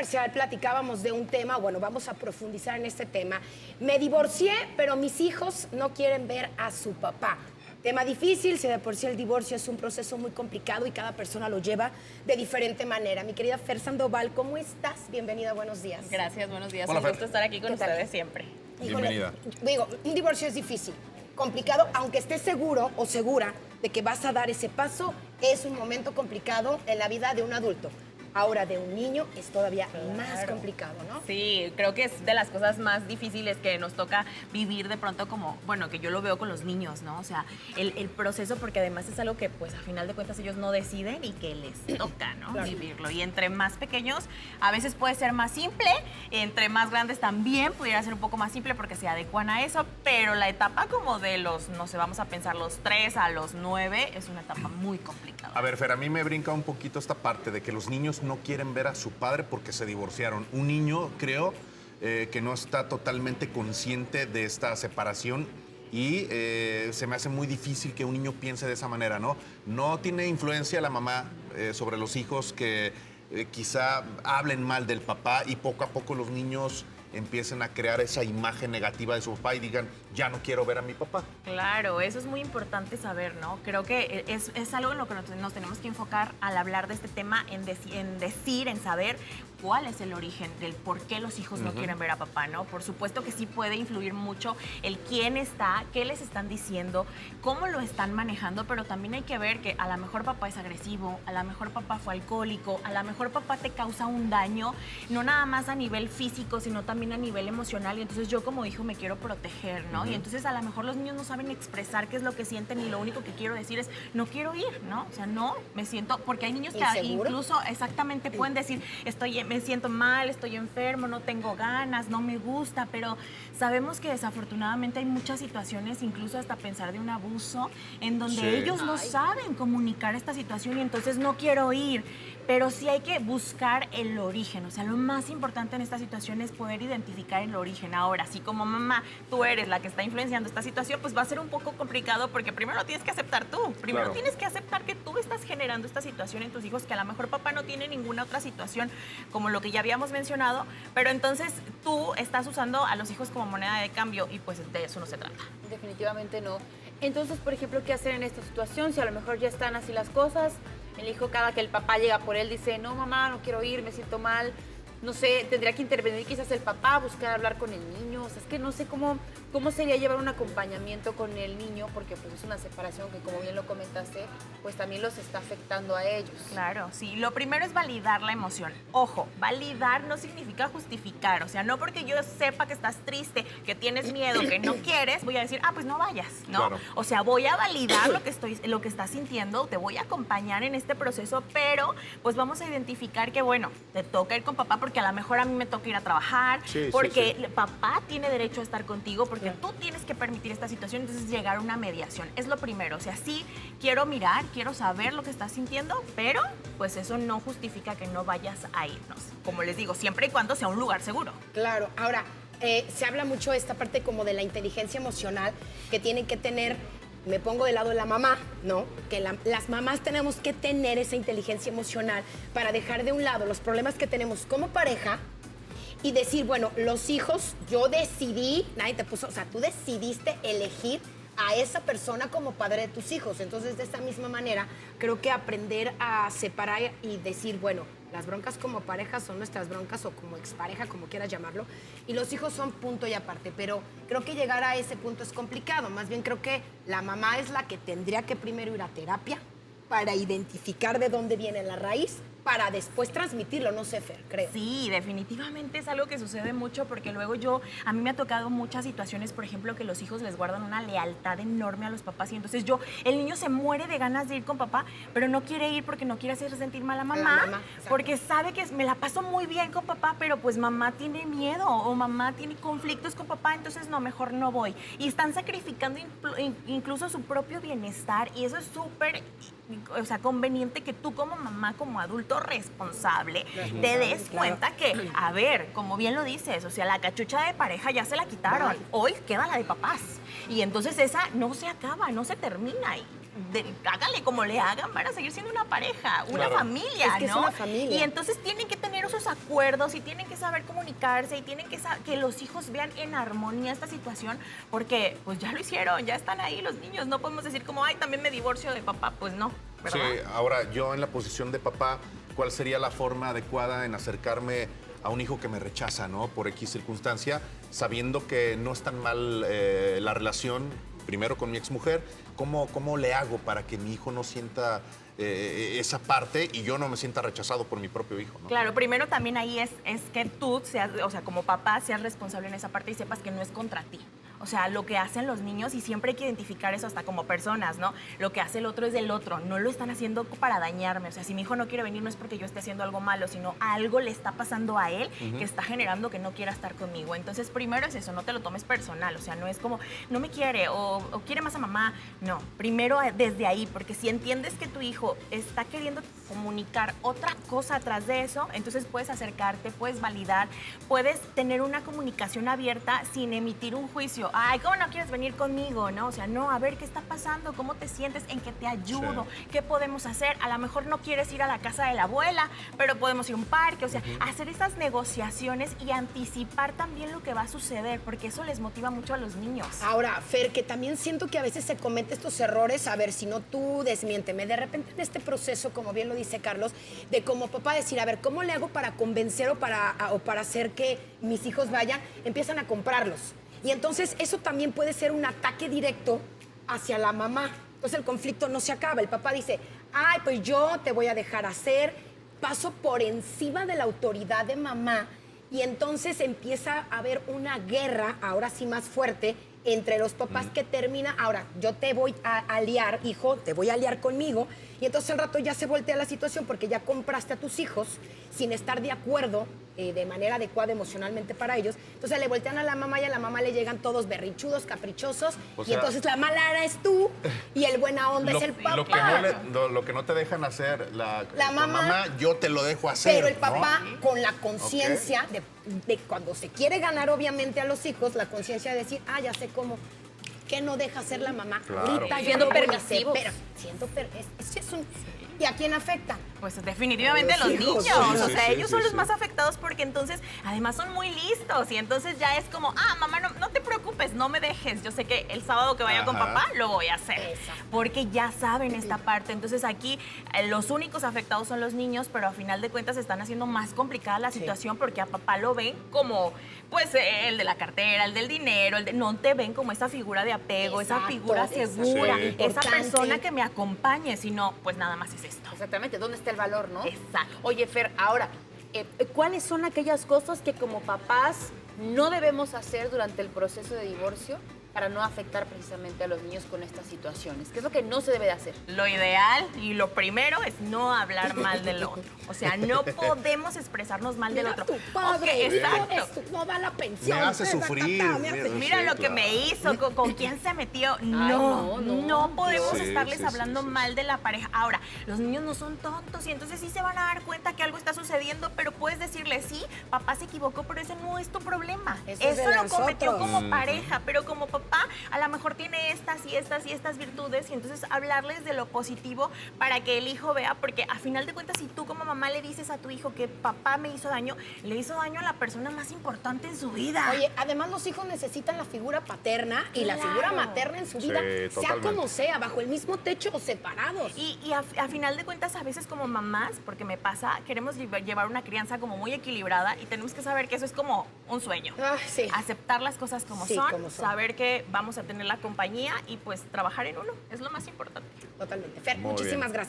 comercial platicábamos de un tema, bueno, vamos a profundizar en este tema. Me divorcié, pero mis hijos no quieren ver a su papá. Tema difícil, si de por sí el divorcio es un proceso muy complicado y cada persona lo lleva de diferente manera. Mi querida Fer Sandoval, ¿cómo estás? Bienvenida, buenos días. Gracias, buenos días. Hola, Un Fer. gusto estar aquí con ustedes siempre. Híjole, Bienvenida. digo, un divorcio es difícil, complicado, aunque estés seguro o segura de que vas a dar ese paso, es un momento complicado en la vida de un adulto. Ahora, de un niño es todavía más complicado, ¿no? Sí, creo que es de las cosas más difíciles que nos toca vivir de pronto como, bueno, que yo lo veo con los niños, ¿no? O sea, el proceso, porque además es algo que, pues, a final de cuentas ellos no deciden y que les toca, ¿no? Claro. Vivirlo. Y entre más pequeños, a veces puede ser más simple, entre más grandes también pudiera ser un poco más simple porque se adecuan a eso, pero la etapa como de los, no sé, vamos a pensar los 3 a los 9, es una etapa muy complicada. A ver, Fer, a mí me brinca un poquito esta parte de que los niños no quieren ver a su padre porque se divorciaron. Un niño, creo, que no está totalmente consciente de esta separación y se me hace muy difícil que un niño piense de esa manera, ¿no? No tiene influencia la mamá sobre los hijos que quizá hablen mal del papá y poco a poco los niños empiecen a crear esa imagen negativa de su papá y digan, ya no quiero ver a mi papá. Claro, eso es muy importante saber, ¿no? Creo que es algo en lo que nos tenemos que enfocar al hablar de este tema, en saber cuál es el origen del por qué los hijos no quieren ver a papá, ¿no? Por supuesto que sí puede influir mucho el quién está, qué les están diciendo, cómo lo están manejando, pero también hay que ver que a lo mejor papá es agresivo, a lo mejor papá fue alcohólico, a lo mejor papá te causa un daño, no nada más a nivel físico, sino también a nivel emocional, y entonces yo como hijo me quiero proteger, ¿no? Y entonces a lo mejor los niños no saben expresar qué es lo que sienten y lo único que quiero decir es, no quiero ir, ¿no? O sea, no, me siento, porque hay niños que ¿Inseguro? incluso exactamente pueden decir, me siento mal, estoy enfermo, no tengo ganas, no me gusta, pero sabemos que desafortunadamente hay muchas situaciones, incluso hasta pensar de un abuso, en donde Sí. ellos no saben comunicar esta situación y entonces no quiero ir. Pero sí hay que buscar el origen, o sea, lo más importante en esta situación es poder identificar el origen. Ahora, si como mamá tú eres la que está influenciando esta situación, pues va a ser un poco complicado porque primero lo tienes que aceptar tú. Primero Claro. tienes que aceptar que tú estás generando esta situación en tus hijos, que a lo mejor papá no tiene ninguna otra situación como lo que ya habíamos mencionado, pero entonces tú estás usando a los hijos como moneda de cambio y pues de eso no se trata. Definitivamente no. Entonces, por ejemplo, ¿qué hacer en esta situación? Si a lo mejor ya están así las cosas, el hijo cada que el papá llega por él dice, no mamá, no quiero ir, me siento mal, no sé, tendría que intervenir quizás el papá, buscar hablar con el niño, o sea, es que no sé cómo sería llevar un acompañamiento con el niño, porque pues es una separación que como bien lo comentaste, pues también los está afectando a ellos. Claro, sí. Lo primero es validar la emoción. Ojo, validar no significa justificar. O sea, no porque yo sepa que estás triste, que tienes miedo, que no quieres, voy a decir, pues no vayas, ¿no? Claro. O sea, voy a validar lo que estás sintiendo, te voy a acompañar en este proceso, pero pues vamos a identificar que, bueno, te toca ir con papá porque a lo mejor a mí me toca ir a trabajar, Sí, porque sí. papá tiene derecho a estar contigo, porque tú tienes que permitir esta situación, entonces llegar a una mediación. Es lo primero. O sea, sí quiero mirar, quiero saber lo que estás sintiendo, pero pues eso no justifica que no vayas a irnos. Como les digo, siempre y cuando sea un lugar seguro. Claro, ahora, se habla mucho de esta parte como de la inteligencia emocional que tienen que tener, me pongo del lado de la mamá, ¿no? Que las mamás tenemos que tener esa inteligencia emocional para dejar de un lado los problemas que tenemos como pareja y decir, bueno, los hijos, yo decidí, nadie te puso, o sea, tú decidiste elegir a esa persona como padre de tus hijos. Entonces, de esta misma manera, creo que aprender a separar y decir, bueno, las broncas como pareja son nuestras broncas o como expareja, como quieras llamarlo, y los hijos son punto y aparte. Pero creo que llegar a ese punto es complicado. Más bien creo que la mamá es la que tendría que primero ir a terapia para identificar de dónde viene la raíz, para después transmitirlo, no sé, Fer, creo. Sí, definitivamente es algo que sucede mucho porque luego a mí me ha tocado muchas situaciones, por ejemplo, que los hijos les guardan una lealtad enorme a los papás y entonces el niño se muere de ganas de ir con papá, pero no quiere ir porque no quiere hacer sentir mal a mamá, exacto. porque sabe que me la paso muy bien con papá, pero pues mamá tiene miedo o mamá tiene conflictos con papá, entonces no, mejor no voy. Y están sacrificando incluso su propio bienestar y eso es súper, o sea, conveniente que tú como mamá, como adulto responsable, te des cuenta que, a ver, como bien lo dices, o sea, la cachucha de pareja ya se la quitaron, hoy queda la de papás. Y entonces esa no se acaba, no se termina ahí. háganle como le hagan, van a seguir siendo una pareja, una Claro. familia, Es que es ¿no? una familia. Y entonces tienen que tener esos acuerdos y tienen que saber comunicarse y tienen que que los hijos vean en armonía esta situación, porque pues ya lo hicieron, ya están ahí los niños. No podemos decir como, ay, también me divorcio de papá. Pues no, ¿verdad? Sí, ahora yo en la posición de papá, ¿cuál sería la forma adecuada en acercarme a un hijo que me rechaza, ¿no? Por X circunstancia, sabiendo que no es tan mal la relación, primero con mi exmujer, ¿cómo le hago para que mi hijo no sienta esa parte y yo no me sienta rechazado por mi propio hijo, ¿no? Claro, primero también ahí es que tú seas, o sea, como papá, seas responsable en esa parte y sepas que no es contra ti. O sea, lo que hacen los niños, y siempre hay que identificar eso hasta como personas, ¿no? Lo que hace el otro es del otro, no lo están haciendo para dañarme. O sea, si mi hijo no quiere venir no es porque yo esté haciendo algo malo, sino algo le está pasando a él que está generando que no quiera estar conmigo. Entonces, primero es eso, no te lo tomes personal. O sea, no es como, no me quiere o quiere más a mamá. No, primero desde ahí, porque si entiendes que tu hijo está queriendo comunicar otra cosa atrás de eso, entonces puedes acercarte, puedes validar, puedes tener una comunicación abierta sin emitir un juicio. Ay, ¿cómo no quieres venir conmigo? ¿No? O sea, no, a ver qué está pasando, cómo te sientes, en qué te ayudo, qué podemos hacer. A lo mejor no quieres ir a la casa de la abuela, pero podemos ir a un parque. O sea, hacer esas negociaciones y anticipar también lo que va a suceder, porque eso les motiva mucho a los niños. Ahora, Fer, que también siento que a veces se cometen estos errores, a ver, si no tú desmiénteme, de repente en este proceso, como bien lo dice Carlos, de como papá decir, a ver, ¿cómo le hago para convencer o para hacer que mis hijos vayan? Empiezan a comprarlos. Y entonces eso también puede ser un ataque directo hacia la mamá. Entonces el conflicto no se acaba. El papá dice, ay, pues yo te voy a dejar hacer, paso por encima de la autoridad de mamá. Y entonces empieza a haber una guerra, ahora sí más fuerte, entre los papás que termina, ahora yo te voy a aliar, hijo, te voy a aliar conmigo, y entonces al rato ya se voltea la situación porque ya compraste a tus hijos sin estar de acuerdo de manera adecuada emocionalmente para ellos. Entonces le voltean a la mamá y a la mamá le llegan todos berrinchudos, caprichosos, O y sea, entonces la mala eres tú y el buena onda es el papá. Lo que no te dejan hacer La tu mamá, yo te lo dejo hacer. Pero el ¿no? papá, con la conciencia de cuando se quiere ganar, obviamente, a los hijos, la conciencia de decir, ah, ya sé cómo. ¿Qué no deja hacer la mamá? Claro. Ahorita yo Siendo lo voy a hacer, permisivos. pero ¿y a quién afecta? Pues definitivamente A los los hijos. niños, Sí, o sí, sea, sí, ellos sí, son los sí. más afectados porque entonces además son muy listos y entonces ya es como, ah, mamá, no te preocupes, no me dejes, yo sé que el sábado que vaya con Ajá. papá lo voy a hacer, Exacto. porque ya saben esta parte, entonces aquí los únicos afectados son los niños, pero a final de cuentas están haciendo más complicada la situación porque a papá lo ven como, pues, el de la cartera, el del dinero, no te ven como esa figura de apego, esa Exacto, figura segura, Sí. esa Importante. persona que me acompañe, sino, pues nada más es esto. Exactamente, ¿dónde está el valor, no? Exacto. Oye, Fer, ahora, ¿cuáles son aquellas cosas que como papás no debemos hacer durante el proceso de divorcio para no afectar precisamente a los niños con estas situaciones? ¿Qué es lo que no se debe de hacer? Lo ideal y lo primero es no hablar mal del otro. O sea, no podemos expresarnos mal del Mira, otro. tu padre, Ok, exacto. no da la pensión. Me hace ta, ta, ta, sufrir. ta, me hace- Mira Sí, lo que claro. me hizo, con quién se metió. no, No podemos Sí, estarles sí, hablando sí, sí, mal de la pareja. Ahora, los niños no son tontos y entonces sí se van a dar cuenta que algo está sucediendo, pero puedes decirle, sí, papá se equivocó, pero ese no es tu problema. Eso es de Eso lo cometió nosotros. como pareja, pero como papá, a lo mejor tiene estas y estas y estas virtudes y entonces hablarles de lo positivo para que el hijo vea, porque a final de cuentas, si tú como mamá le dices a tu hijo que papá me hizo daño, le hizo daño a la persona más importante en su vida. Oye, además los hijos necesitan la figura paterna y la Claro. figura materna en su Sí, vida, sea totalmente. como sea, bajo el mismo techo o separados. Y a final de cuentas, a veces como mamás, porque me pasa, queremos llevar una crianza como muy equilibrada y tenemos que saber que eso es como un sueño. Ay, sí. Aceptar las cosas como, Sí, son, como son. saber que vamos a tener la compañía y pues trabajar en uno, es lo más importante. Totalmente. Fer, Muy muchísimas bien. gracias.